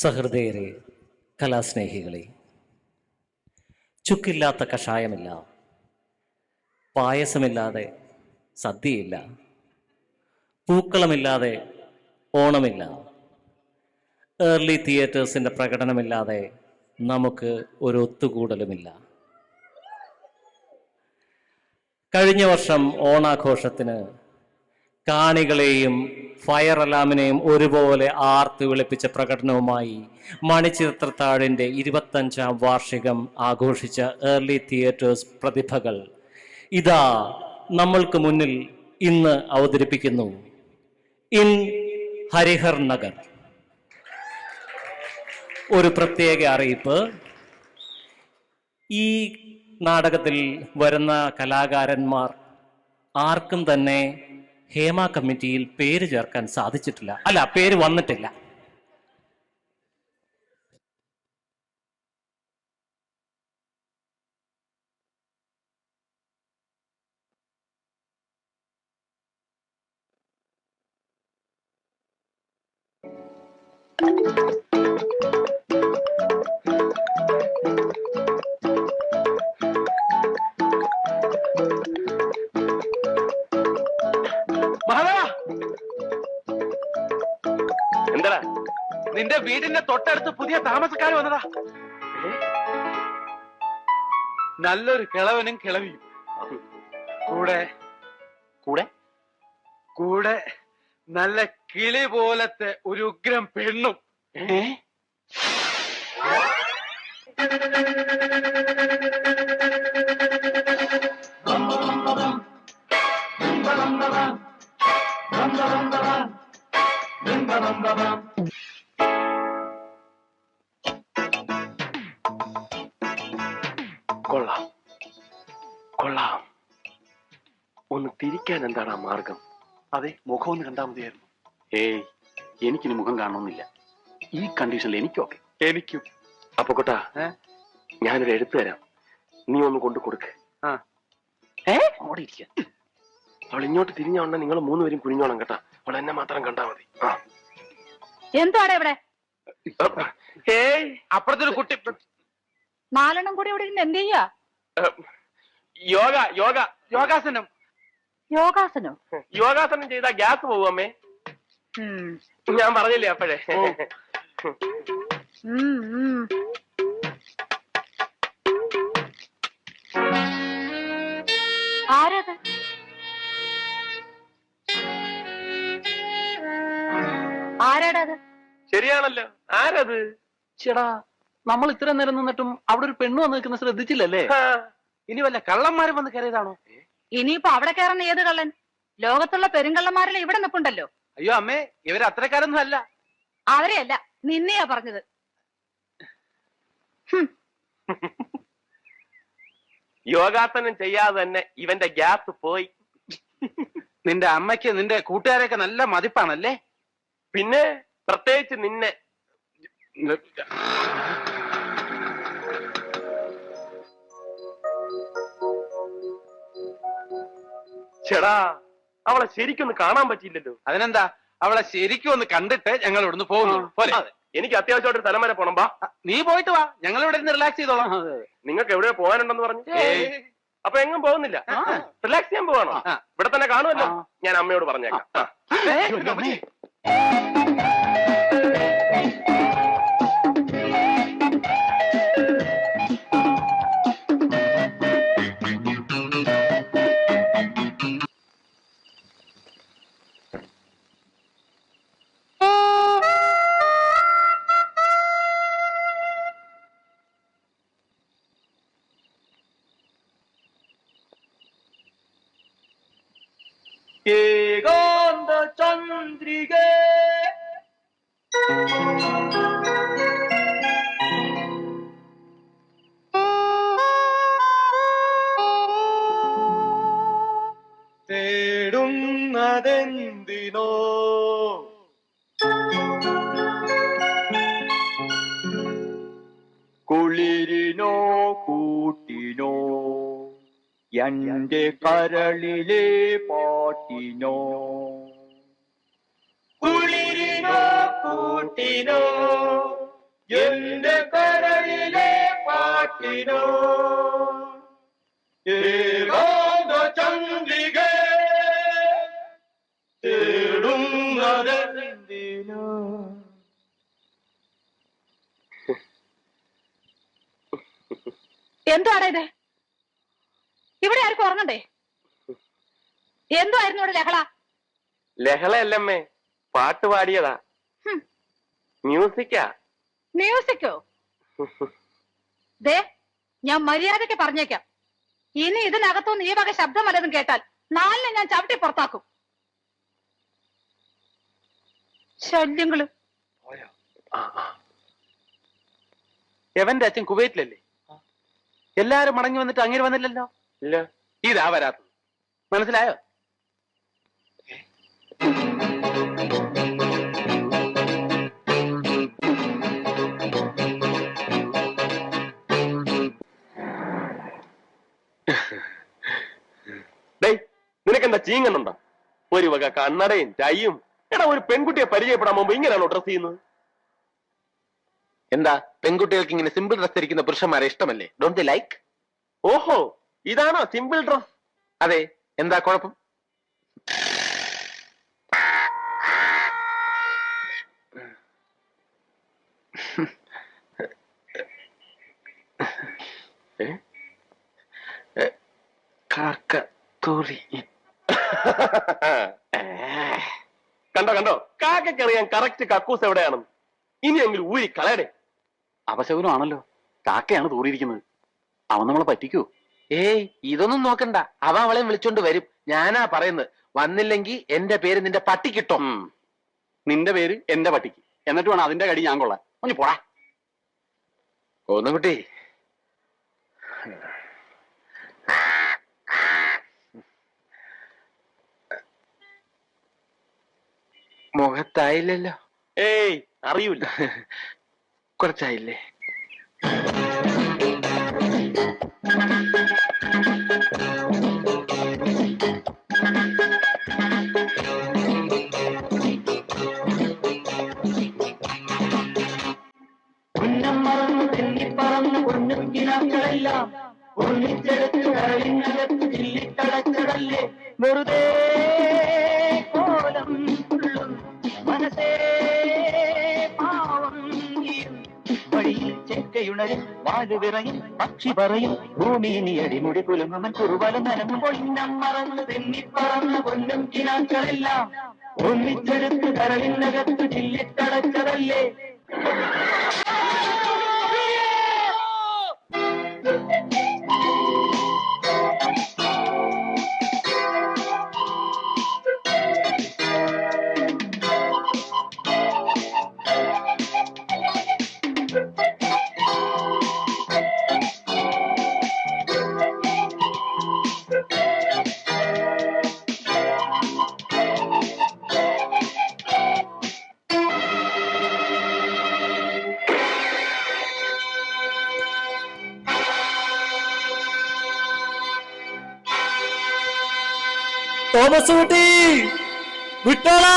സഹൃദയരെ, കലാസ്നേഹികളെ, ചുക്കില്ലാത്ത കഷായമില്ല, പായസമില്ലാതെ സദ്യയില്ല, പൂക്കളമില്ലാതെ ഓണമില്ല, early തിയേറ്റേഴ്സിൻ്റെ പ്രകടനമില്ലാതെ നമുക്ക് ഒരു ഒത്തുകൂടലുമില്ല. കഴിഞ്ഞ വർഷം ഓണാഘോഷത്തിന് കാണികളെയും ഫയർ അലാമിനെയും ഒരുപോലെ ആർത്ത് വിളിപ്പിച്ച പ്രകടനവുമായി മണിച്ചിത്രത്താഴിൻ്റെ 25ാം വാർഷികം ആഘോഷിച്ച ഏർലി തിയേറ്റേഴ്സ് പ്രതിഭകൾ ഇതാ നമ്മൾക്ക് മുന്നിൽ ഇന്ന് അവതരിപ്പിക്കുന്നു ഇൻ ഹരിഹർ നഗർ. ഒരു പ്രത്യേക അറിയിപ്പ്: ഈ നാടകത്തിൽ വരുന്ന കലാകാരന്മാർ ആർക്കും തന്നെ ഹേമ കമ്മിറ്റിയിൽ പേര് ചേർക്കാൻ സാധിച്ചിട്ടില്ല, അല്ല, പേര് വന്നിട്ടില്ല. എന്താ നിന്റെ വീടിന്റെ തൊട്ടടുത്ത് പുതിയ താമസക്കാർ വന്നതാ. നല്ലൊരു കിളവനും കിളവിയും കൂടെ കൂടെ കൂടെ നല്ല കിളി പോലത്തെ ഒരു ഉഗ്രം പെണ്ണും. കൊള്ളാം കൊള്ളാം. ഒന്ന് തിരിക്കാൻ എന്താണ് ആ മാർഗം? അതെ, മുഖം ഒന്ന് കണ്ടാൽ മതിയായിരുന്നു. ഏയ്, എനിക്കിനി മുഖം കാണണമെന്നില്ല. ഈ കണ്ടീഷനിൽ എനിക്കൊക്കെ. എനിക്കും. അപ്പൊ കൊട്ടാ, ഞാനൊരു എഴുത്ത് തരാം, നീ ഒന്ന് കൊണ്ടു കൊടുക്ക്. അവിടെ ഇരിക്ക. അവൾ ഇങ്ങോട്ട് തിരിഞ്ഞോണ്ട് നിങ്ങൾ 3 പേരും കുനിഞ്ഞോണം കേട്ടാ. അവൾ എന്നെ മാത്രം കണ്ടാ മതി. എന്താണ് ഇവിടെ? ഏയ്, അപ്പുറത്തൊരു കുട്ടി. 4 എണ്ണം കൂടി ഇവിടെ ഇരുന്ന് എന്ത് ചെയ്യാ? യോഗ യോഗ യോഗാസനം. യോഗാസനോ? യോഗാസനം ചെയ്താ ഗ്യാസ് പോകും അമ്മേ. ഞാൻ പറഞ്ഞില്ലേ അപ്പോഴേ. ആരത്? ആരാടത്? ശരിയാണല്ലോ, ആരത്? ചേടാ, നമ്മൾ ഇത്ര നേരം നിന്നിട്ടും അവിടെ ഒരു പെണ്ണ് വന്ന് നിൽക്കുന്ന ശ്രദ്ധിച്ചില്ലല്ലേ? ഇനി വല്ല കള്ളന്മാരും വന്ന് കയറിയതാണോ? ഇനിയിപ്പോ അവിടെ കയറുന്ന ഏത് കള്ളൻ? ലോകത്തുള്ള പെരുങ്കള്ളന്മാരെല്ലാം ഇവിടെ നിൽപ്പുണ്ടല്ലോ. അയ്യോ അമ്മേ, ഇവര് അത്രക്കാരൊന്നും അല്ല. അവരെയല്ല, നിന്നെയാ പറഞ്ഞത്. യോഗാസനം ചെയ്യാതെ തന്നെ ഇവന്റെ ഗ്യാസ് പോയി. നിന്റെ അമ്മയ്ക്ക് നിന്റെ കൂട്ടുകാരെയൊക്കെ നല്ല മതിപ്പാണല്ലേ? പിന്നെ പ്രത്യേകിച്ച് നിന്നെ. ചേടാ, അവളെ ശരിക്കൊന്ന് കാണാൻ പറ്റിയില്ലല്ലോ. അതിനെന്താ, അവളെ ശരിക്കും ഒന്ന് കണ്ടിട്ട് ഞങ്ങൾ ഇവിടുന്ന് പോകുന്നു. എനിക്ക് അത്യാവശ്യമായിട്ട് സ്ഥലം വരെ പോണം. വാ, നീ പോയിട്ട് വാ, ഞങ്ങൾ ഇവിടെ ഇരുന്ന് റിലാക്സ് ചെയ്തോളാം. നിങ്ങൾക്ക് എവിടെയോ പോകാനുണ്ടെന്ന് പറഞ്ഞു. അപ്പൊ എങ്ങും പോകുന്നില്ല, റിലാക്സ് ചെയ്യാൻ പോവാണോ? ഇവിടെ തന്നെ കാണുമല്ലോ. ഞാൻ അമ്മയോട് പറഞ്ഞേക്കാം. ഏകാന്ത ചന്ദ്രിക തേടുന്ന തേടുന്നതെന്തിനോ കുളിരിനോ കൂട്ടിനോ എന്റെ കരളിലെ പാട്ടിനോ കുളിരിനോ കൂട്ടിനോ എന്റെ കരളിലെ പാട്ടിനോ ഏകാന്ത ചന്ദ്രിക തേടുന്നതെന്തിനോ. എന്താണ് ഇത്? ഇവിടെ ആർക്കും ഉറങ്ങണ്ടേ? എന്തുവായിരുന്നു ഇവിടെ ലഹള? ലഹളയല്ലമ്മേ, പാട്ട് പാടിയതാ. മ്യൂസിക്കാ. മ്യൂസിക്കോ? ദേ, ഞാൻ മര്യാദയ്ക്ക് പറഞ്ഞേക്കാം, ഇനി ഇതിനകത്തുനിന്ന് ഈ വക ശബ്ദം വല്ലതും കേട്ടാൽ നാലിനെ ഞാൻ ചവിട്ടി പുറത്താക്കും. ശല്യങ്ങള്. എവന്റെ അച്ഛൻ കുവൈറ്റിലല്ലേ? എല്ലാരും മടങ്ങി വന്നിട്ട് അങ്ങനെ വന്നില്ലല്ലോ. ഇല്ല. ഇതാ വരാത്തത്. മനസ്സിലായോ? നിനക്കെന്താ ചീങ്ങന്നുണ്ടോ? ഒരു വക കണ്ണടയും ടൈയും. എടാ, ഒരു പെൺകുട്ടിയെ പരിചയപ്പെടാൻ മുമ്പ് ഇങ്ങനെയാണോ ഡ്രസ് ചെയ്യുന്നത്? എന്താ, പെൺകുട്ടികൾക്ക് ഇങ്ങനെ സിമ്പിൾ ഡ്രസ് ധരിക്കുന്ന പുരുഷന്മാരെ ഇഷ്ടമല്ലേ? Don't the like? ഓഹോ, ഇതാണോ സിമ്പിൾ ഡ്രസ്? അതെ. എന്താ കുഴപ്പം? കാക്ക തോറി. കണ്ടോ കണ്ടോ, കാക്കറിയാൻ കറക്റ്റ് കക്കൂസ് എവിടെയാണെന്ന്. ഇനിയെങ്കിലും ഊരി കളയടേ. അപശകുനമാണല്ലോ, കാക്കയാണ് തൂറിയിരിക്കുന്നത്. അവൻ നമ്മളെ പറ്റിക്കൂ? ഏയ്, ഇതൊന്നും നോക്കണ്ട. അവൻ അവളെ വിളിച്ചോണ്ട് വരും. ഞാനാ പറയുന്നത്, വന്നില്ലെങ്കിൽ എന്റെ പേര് നിന്റെ പട്ടിക്കിട്ടോ. നിന്റെ പേര് എന്റെ പട്ടിക്ക്, എന്നിട്ട് വേണം അതിന്റെ കടി ഞാൻ കൊള്ളാൻ. ഒന്ന് പോടാ. ഒന്നും കുട്ടി, മുഖത്തായില്ലല്ലോ. ഏയ്, അറിയൂല. കുറച്ചായില്ലേ? തെന്നിപ്പറന്ന് പൊന്നുകിനാക്കളെല്ലാം ഒന്നിച്ചെടുത്ത് കരളിനകത്ത് ചില്ലിത്തടച്ചതല്ലേ വെറുതെ കോലം തുള്ളും മനസ്സേ പാവം വഴിയിൽ ചെക്കയുണരും വാല് വിറയും പക്ഷി പറയും ഭൂമി നീ അടിമുടി കുലുങ്ങുമൻ കുറുവലും നനങ്ങുമ്പോൾ ഇന്നം മറന്ന് തെന്നിപ്പറന്ന് പൊന്നും കിനാക്കളെല്ലാം ഒന്നിച്ചെടുത്ത് കരളിനകത്ത് ചില്ലിത്തടച്ചതല്ലേ. തോമസ് കുട്ടി, വിട്ടോളാ.